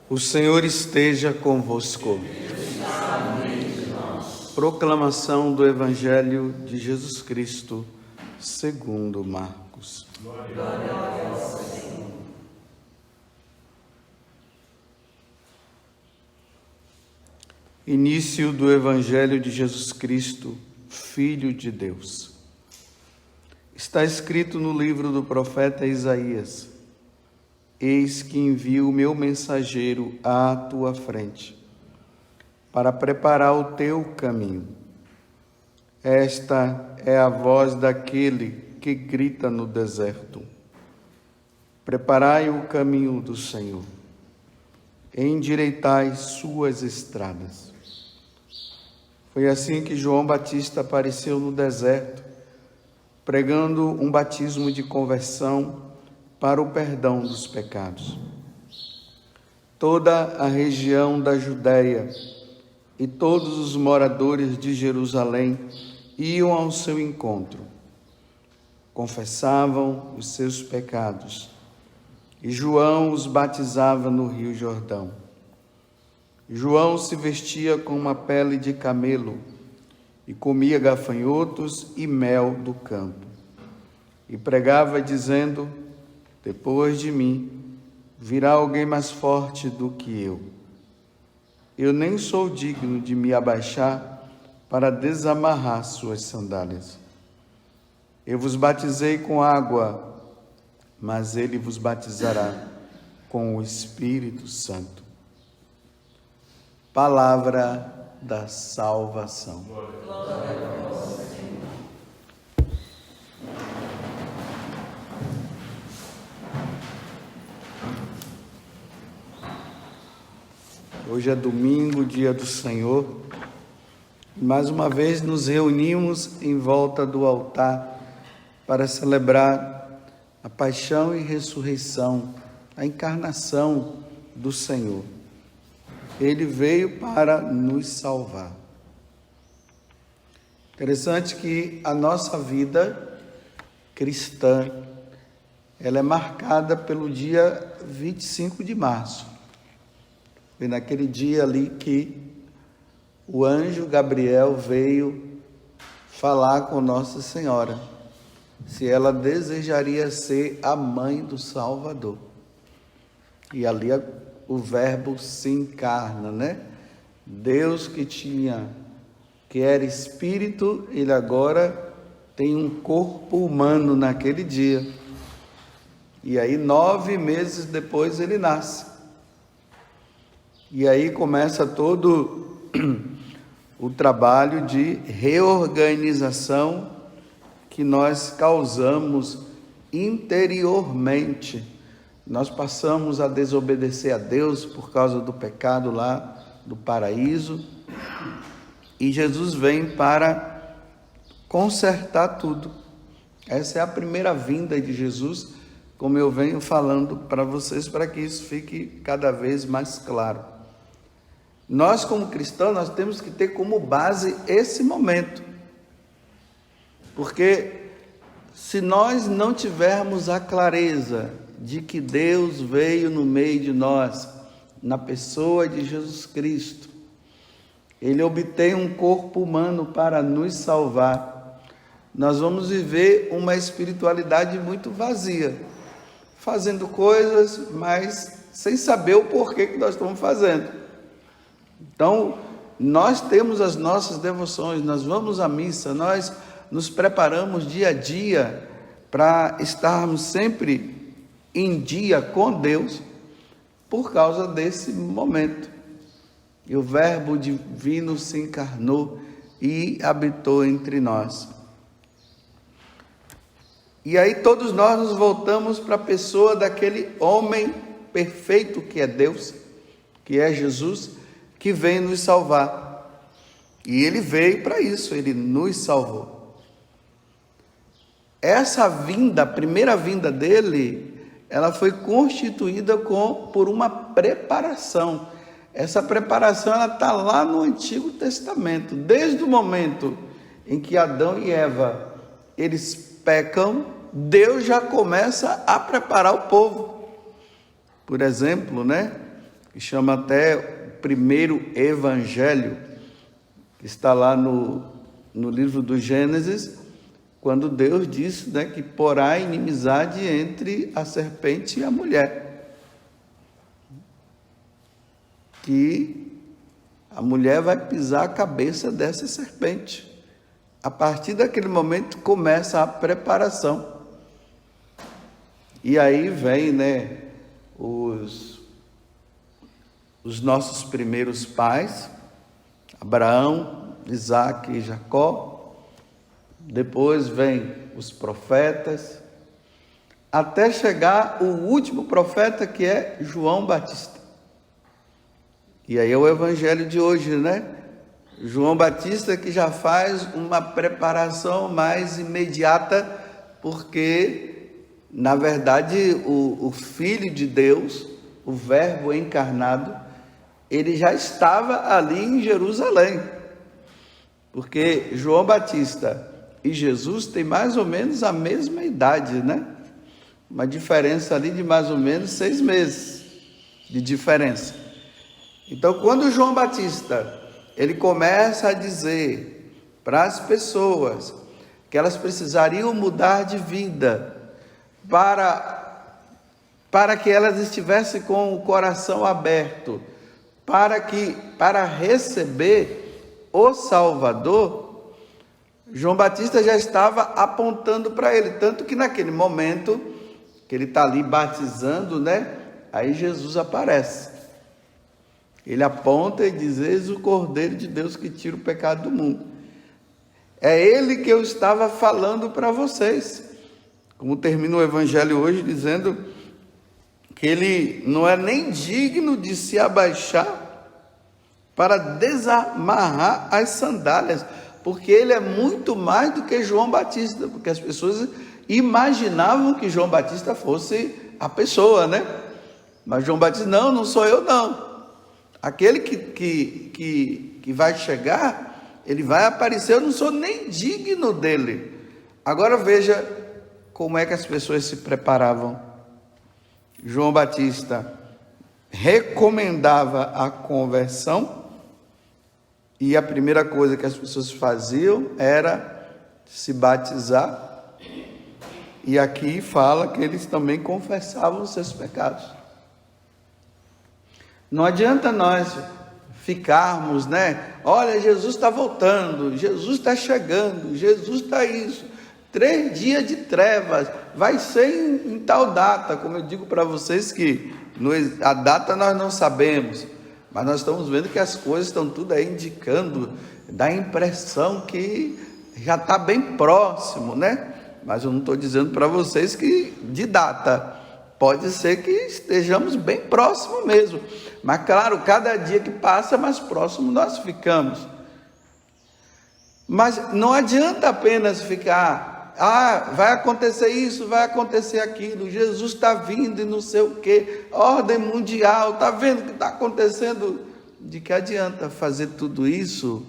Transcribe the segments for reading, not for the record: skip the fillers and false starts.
O Senhor esteja convosco. Proclamação do Evangelho de Jesus Cristo, segundo Marcos. Início do Evangelho de Jesus Cristo, Filho de Deus. Está escrito no livro do profeta Isaías: Eis que envio o meu mensageiro à tua frente, para preparar o teu caminho. Esta é a voz daquele que grita no deserto: preparai o caminho do Senhor, endireitai suas estradas. Foi assim que João Batista apareceu no deserto, pregando um batismo de conversão para o perdão dos pecados. Toda a região da Judéia e todos os moradores de Jerusalém iam ao seu encontro, confessavam os seus pecados, e João os batizava no Rio Jordão. João se vestia com uma pele de camelo e comia gafanhotos e mel do campo, e pregava dizendo: depois de mim virá alguém mais forte do que eu. Eu nem sou digno de me abaixar para desamarrar suas sandálias. Eu vos batizei com água, mas ele vos batizará com o Espírito Santo. Palavra da salvação. Glória a vós, Senhor. Hoje é domingo, dia do Senhor. Mais uma vez nos reunimos em volta do altar para celebrar a paixão e ressurreição, a encarnação do Senhor. Ele veio para nos salvar. Interessante que a nossa vida cristã, ela é marcada pelo dia 25 de março. Foi naquele dia ali que o anjo Gabriel veio falar com Nossa Senhora, se ela desejaria ser a mãe do Salvador. E ali o verbo se encarna, né? Deus que era espírito, ele agora tem um corpo humano naquele dia. E aí 9 meses depois ele nasce. E aí começa todo o trabalho de reorganização que nós causamos interiormente. Nós passamos a desobedecer a Deus por causa do pecado lá do paraíso, e Jesus vem para consertar tudo. Essa é a primeira vinda de Jesus, como eu venho falando para vocês, para que isso fique cada vez mais claro. Nós, como cristãos, nós temos que ter como base esse momento, porque se nós não tivermos a clareza de que Deus veio no meio de nós, na pessoa de Jesus Cristo, Ele obtém um corpo humano para nos salvar, nós vamos viver uma espiritualidade muito vazia, fazendo coisas, mas sem saber o porquê que nós estamos fazendo. Então, nós temos as nossas devoções, nós vamos à missa, nós nos preparamos dia a dia para estarmos sempre em dia com Deus, por causa desse momento. E o Verbo divino se encarnou e habitou entre nós. E aí todos nós nos voltamos para a pessoa daquele homem perfeito que é Deus, que é Jesus, que vem nos salvar. E ele veio para isso, ele nos salvou. Essa vinda, a primeira vinda dele, ela foi constituída por uma preparação. Essa preparação está lá no Antigo Testamento. Desde o momento em que Adão e Eva, eles pecam, Deus já começa a preparar o povo. Por exemplo, que chama até o primeiro evangelho, que está lá no livro do Gênesis, quando Deus disse, né, que porá inimizade entre a serpente e a mulher. Que a mulher vai pisar a cabeça dessa serpente. A partir daquele momento começa a preparação. E aí vem, né, os nossos primeiros pais, Abraão, Isaac e Jacó. Depois vem os profetas, até chegar o último profeta, que é João Batista. E aí é o evangelho de hoje, né? João Batista, que já faz uma preparação mais imediata, porque, na verdade, o Filho de Deus, o Verbo encarnado, ele já estava ali em Jerusalém. Porque João Batista e Jesus têm mais ou menos a mesma idade, né? Uma diferença ali de mais ou menos 6 meses de diferença. Então, quando João Batista, ele começa a dizer para as pessoas que elas precisariam mudar de vida para que elas estivessem com o coração aberto, para receber o Salvador, João Batista já estava apontando para ele, tanto que naquele momento que ele está ali batizando, né? Aí Jesus aparece. Ele aponta e diz: eis o Cordeiro de Deus que tira o pecado do mundo. É ele que eu estava falando para vocês. Como termina o evangelho hoje dizendo que ele não é nem digno de se abaixar para desamarrar as sandálias, porque ele é muito mais do que João Batista, porque as pessoas imaginavam que João Batista fosse a pessoa, né? Mas João Batista, não sou eu não. Aquele que vai chegar, ele vai aparecer, eu não sou nem digno dele. Agora veja como é que as pessoas se preparavam. João Batista recomendava a conversão, e a primeira coisa que as pessoas faziam era se batizar. E aqui fala que eles também confessavam os seus pecados. Não adianta nós ficarmos, né? Olha, Jesus está voltando, Jesus está chegando, Jesus está isso. 3 dias de trevas, vai ser em tal data. Como eu digo para vocês que a data nós não sabemos, mas nós estamos vendo que as coisas estão tudo aí indicando, dá a impressão que já está bem próximo, né? Mas eu não estou dizendo para vocês que de data, pode ser que estejamos bem próximo mesmo, mas claro, cada dia que passa, mais próximo nós ficamos. Mas não adianta apenas ficar, vai acontecer isso, vai acontecer aquilo, Jesus está vindo e não sei o que, ordem mundial, está vendo o que está acontecendo? De que adianta fazer tudo isso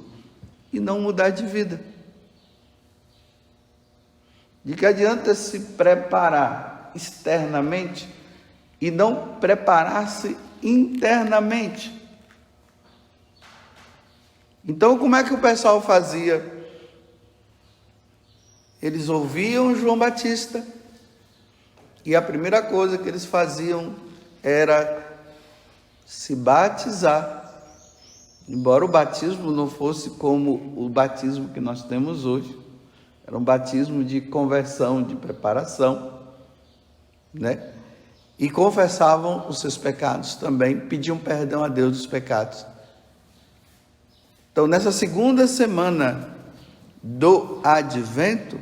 e não mudar de vida? De que adianta se preparar externamente e não preparar-se internamente? Então, como é que o pessoal fazia? Eles ouviam João Batista e a primeira coisa que eles faziam era se batizar. Embora o batismo não fosse como o batismo que nós temos hoje, era um batismo de conversão, de preparação, né? E confessavam os seus pecados também, pediam perdão a Deus dos pecados. Então, nessa segunda semana do Advento,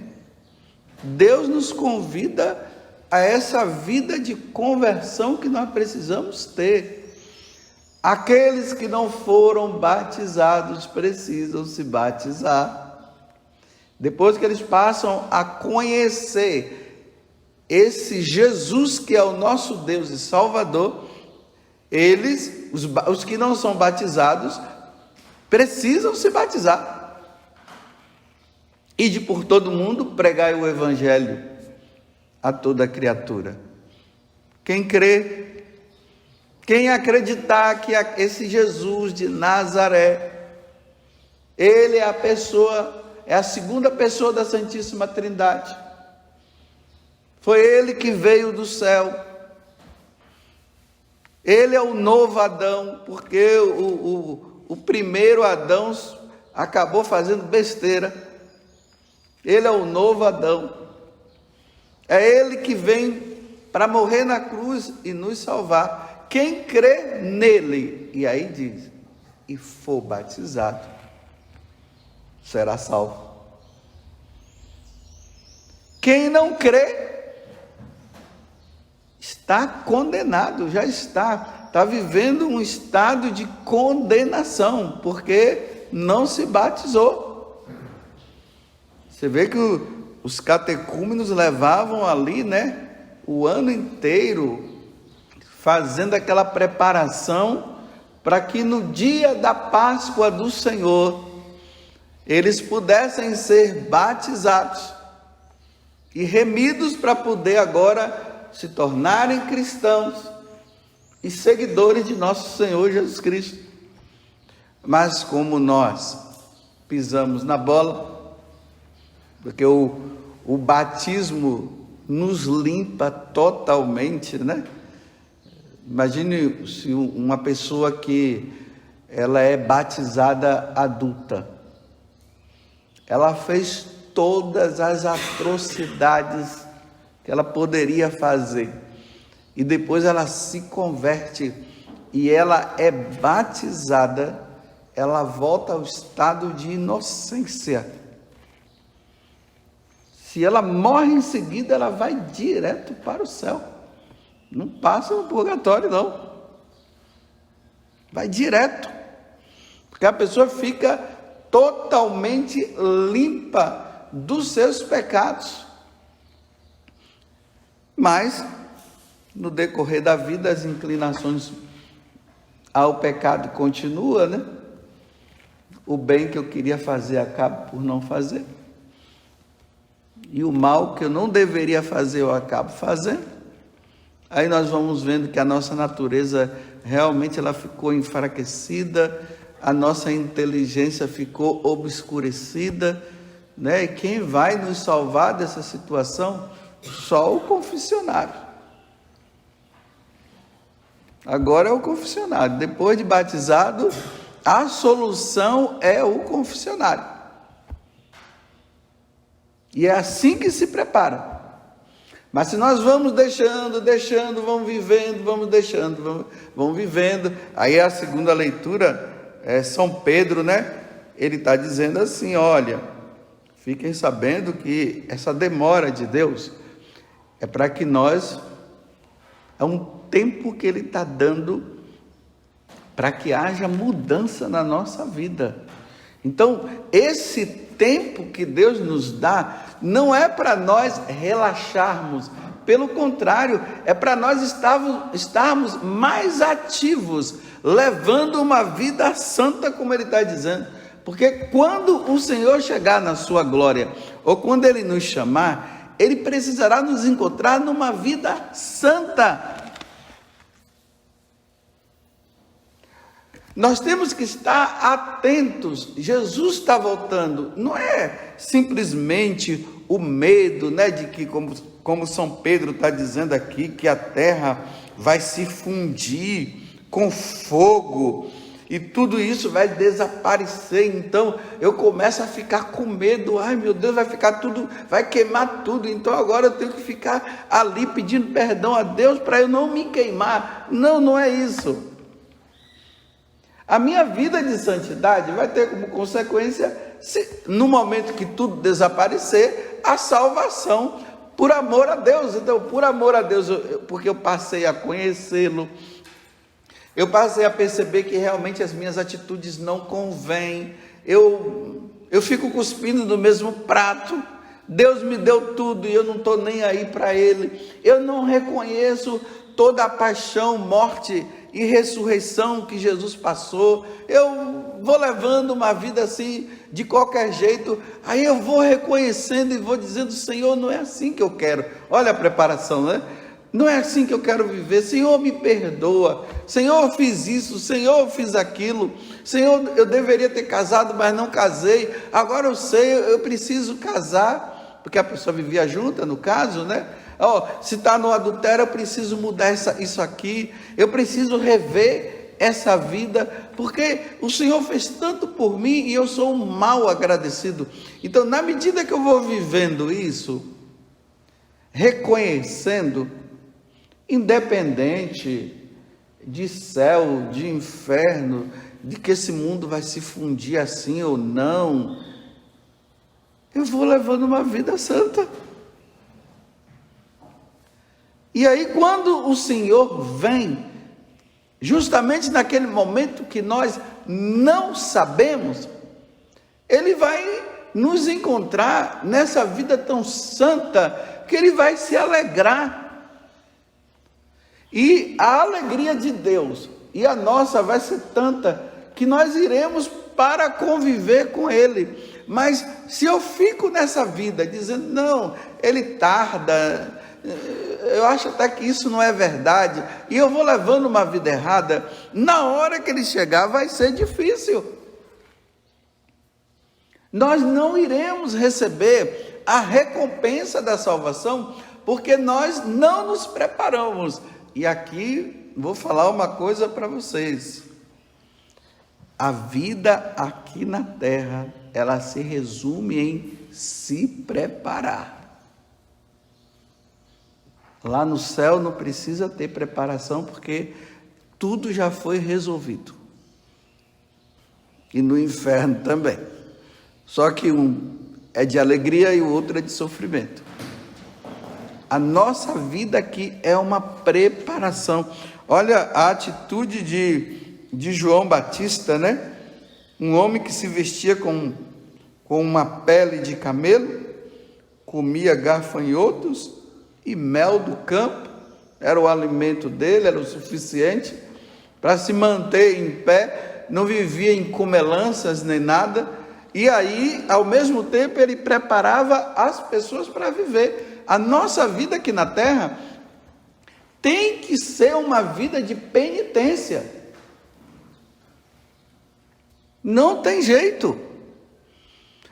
Deus nos convida a essa vida de conversão que nós precisamos ter. Aqueles que não foram batizados precisam se batizar. Depois que eles passam a conhecer esse Jesus que é o nosso Deus e Salvador, eles, os que não são batizados, precisam se batizar. Ide por todo mundo, pregai o evangelho a toda criatura. Quem crê Quem acreditar que esse Jesus de Nazaré, ele é a pessoa, é a segunda pessoa da Santíssima Trindade. Foi ele que veio do céu. Ele é o novo Adão, porque o primeiro Adão acabou fazendo besteira. Ele é o novo Adão. É ele que vem para morrer na cruz e nos salvar. Quem crê nele, e aí diz, e for batizado, será salvo. Quem não crê, está condenado, já está vivendo um estado de condenação, porque não se batizou. Você vê que os catecúmenos levavam ali, né, o ano inteiro, fazendo aquela preparação, para que no dia da Páscoa do Senhor, eles pudessem ser batizados, e remidos para poder agora se tornarem cristãos e seguidores de nosso Senhor Jesus Cristo. Mas como nós pisamos na bola, porque o batismo nos limpa totalmente, né? Imagine se uma pessoa que ela é batizada adulta, ela fez todas as atrocidades que ela poderia fazer, e depois ela se converte e ela é batizada, ela volta ao estado de inocência. Se ela morre em seguida, ela vai direto para o céu, não passa no purgatório não, vai direto, porque a pessoa fica totalmente limpa dos seus pecados. Mas, no decorrer da vida, as inclinações ao pecado continuam, né? O bem que eu queria fazer, acabo por não fazer. E o mal que eu não deveria fazer, eu acabo fazendo. Aí nós vamos vendo que a nossa natureza, realmente, ela ficou enfraquecida, a nossa inteligência ficou obscurecida, né? E quem vai nos salvar dessa situação? Só o confessionário. Agora é o confessionário. Depois de batizado, a solução é o confessionário. E é assim que se prepara. Mas se nós vamos deixando, vamos vivendo, vamos vivendo. Aí a segunda leitura é São Pedro, né? Ele está dizendo assim, olha, fiquem sabendo que essa demora de Deus é para que nós, é um tempo que Ele está dando para que haja mudança na nossa vida. Então, esse tempo que Deus nos dá, não é para nós relaxarmos, pelo contrário, é para nós estarmos mais ativos, levando uma vida santa, como Ele está dizendo. Porque quando o Senhor chegar na sua glória, ou quando Ele nos chamar, Ele precisará nos encontrar numa vida santa. Nós temos que estar atentos. Jesus está voltando. Não é simplesmente o medo, né, de que, como São Pedro está dizendo aqui, que a terra vai se fundir com fogo e tudo isso vai desaparecer. Então eu começo a ficar com medo. Ai meu Deus, vai ficar tudo, vai queimar tudo. Então agora eu tenho que ficar ali pedindo perdão a Deus para eu não me queimar. Não, não é isso. A minha vida de santidade vai ter como consequência, no momento que tudo desaparecer, a salvação por amor a Deus. Então, por amor a Deus, porque eu passei a conhecê-lo, eu passei a perceber que realmente as minhas atitudes não convêm, eu fico cuspindo no mesmo prato. Deus me deu tudo e eu não estou nem aí para Ele. Eu não reconheço toda a paixão, morte e ressurreição que Jesus passou. Eu vou levando uma vida assim, de qualquer jeito. Aí eu vou reconhecendo e vou dizendo: Senhor, não é assim que eu quero. Olha a preparação, né? Não é assim que eu quero viver. Senhor, me perdoa. Senhor, eu fiz isso. Senhor, eu fiz aquilo. Senhor, eu deveria ter casado, mas não casei. Agora eu sei, eu preciso casar. Porque a pessoa vivia junta, no caso, né? Se está no adultério, eu preciso mudar isso aqui. Eu preciso rever essa vida. Porque o Senhor fez tanto por mim e eu sou um mal agradecido. Então, na medida que eu vou vivendo isso, reconhecendo, independente de céu, de inferno, de que esse mundo vai se fundir assim ou não, eu vou levando uma vida santa. E aí, quando o Senhor vem, justamente naquele momento que nós não sabemos, Ele vai nos encontrar nessa vida tão santa, que Ele vai se alegrar. E a alegria de Deus e a nossa vai ser tanta que nós iremos para conviver com Ele. Mas se eu fico nessa vida dizendo, não, Ele tarda, eu acho até que isso não é verdade, e eu vou levando uma vida errada, na hora que Ele chegar vai ser difícil. Nós não iremos receber a recompensa da salvação, porque nós não nos preparamos. E aqui vou falar uma coisa para vocês. A vida aqui na terra, ela se resume em se preparar. Lá no céu não precisa ter preparação, porque tudo já foi resolvido. E no inferno também. Só que um é de alegria e o outro é de sofrimento. A nossa vida aqui é uma preparação. Olha a atitude de João Batista, né? Um homem que se vestia com uma pele de camelo, comia gafanhotos e mel do campo, era o alimento dele, era o suficiente para se manter em pé, não vivia em comelanças nem nada, e aí, ao mesmo tempo, ele preparava as pessoas para viver. A nossa vida aqui na terra tem que ser uma vida de penitência. Não tem jeito.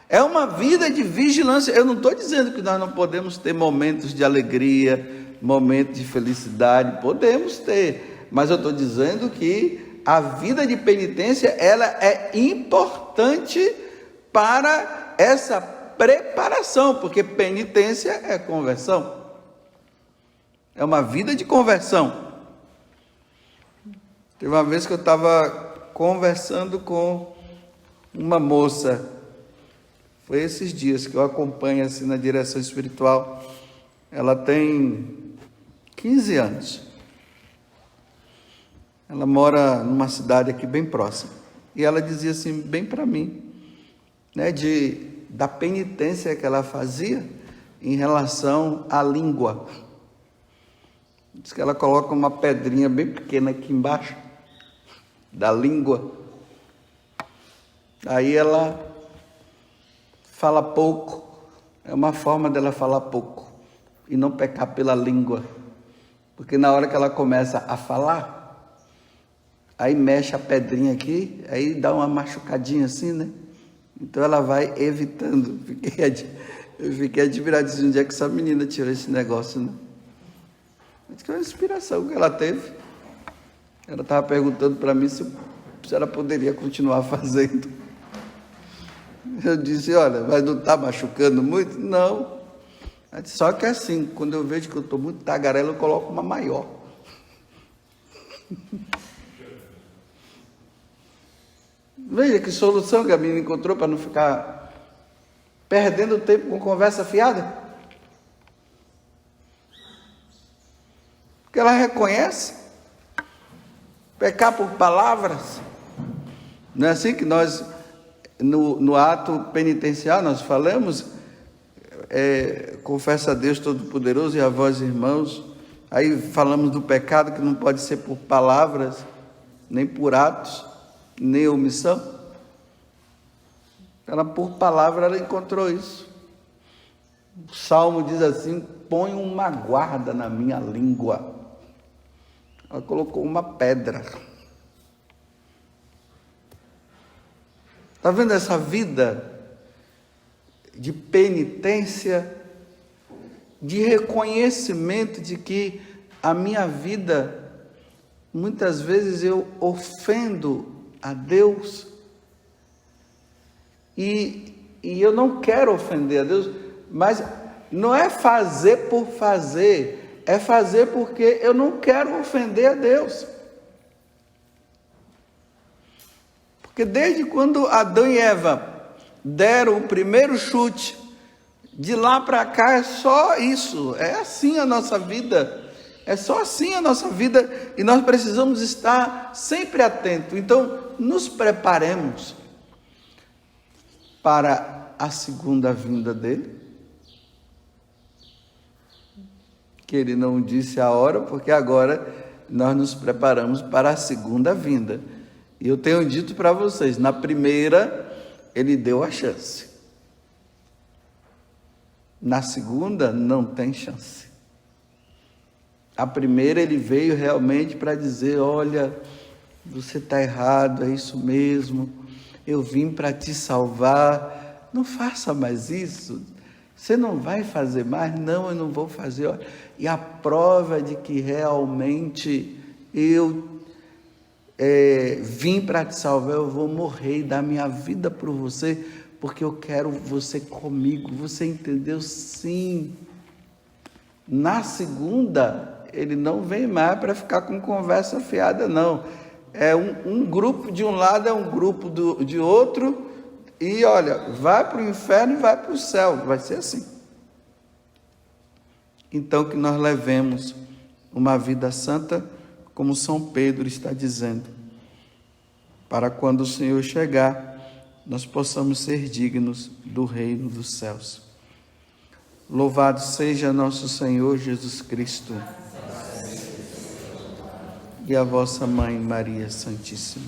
É uma vida de vigilância. Eu não estou dizendo que nós não podemos ter momentos de alegria, momentos de felicidade. Podemos ter. Mas eu estou dizendo que a vida de penitência, ela é importante para essa preparação, porque penitência é conversão. É uma vida de conversão. Teve uma vez que eu estava conversando com uma moça, foi esses dias que eu acompanho assim na direção espiritual. Ela tem 15 anos. Ela mora numa cidade aqui bem próxima. E ela dizia assim, bem para mim, né, da penitência que ela fazia em relação à língua. Diz que ela coloca uma pedrinha bem pequena aqui embaixo da língua. Aí ela fala pouco. É uma forma dela falar pouco e não pecar pela língua. Porque na hora que ela começa a falar, aí mexe a pedrinha aqui, aí dá uma machucadinha assim, né? Então ela vai evitando. Eu fiquei admirado de onde é que essa menina tirou esse negócio, né? Acho que é uma inspiração que ela teve. Ela estava perguntando para mim se ela poderia continuar fazendo. Eu disse, olha, mas não está machucando muito? Não. Só que assim, quando eu vejo que eu estou muito tagarela, eu coloco uma maior. Veja que solução que a menina encontrou para não ficar perdendo tempo com conversa fiada. Porque ela reconhece pecar por palavras. Não é assim que nós, no ato penitencial, nós falamos, confessa a Deus Todo-Poderoso e a vós, irmãos. Aí falamos do pecado que não pode ser por palavras, nem por atos, nem omissão. Ela, por palavra, ela encontrou isso. O Salmo diz assim: põe uma guarda na minha língua. Ela colocou uma pedra. Está vendo essa vida de penitência, de reconhecimento de que a minha vida, muitas vezes eu ofendo a Deus, e eu não quero ofender a Deus, mas não é fazer por fazer, é fazer porque eu não quero ofender a Deus. Porque desde quando Adão e Eva deram o primeiro chute, de lá para cá é só isso, é assim a nossa vida, é só assim a nossa vida, e nós precisamos estar sempre atentos. Então, nos preparemos para a segunda vinda dele, que ele não disse a hora, porque agora nós nos preparamos para a segunda vinda. E eu tenho dito para vocês, na primeira ele deu a chance, na segunda não tem chance. A primeira ele veio realmente para dizer: olha, você está errado, é isso mesmo, eu vim para te salvar, não faça mais isso, você não vai fazer mais? Não, eu não vou fazer. Olha, e a prova de que realmente eu vim para te salvar, eu vou morrer e dar minha vida por você, porque eu quero você comigo. Você entendeu? Sim. Na segunda, ele não vem mais para ficar com conversa fiada, não. É um grupo de um lado, é um grupo de outro, e olha, vai para o inferno e vai para o céu, vai ser assim. Então, que nós levemos uma vida santa, como São Pedro está dizendo, para quando o Senhor chegar, nós possamos ser dignos do reino dos céus. Louvado seja nosso Senhor Jesus Cristo e a vossa Mãe Maria Santíssima.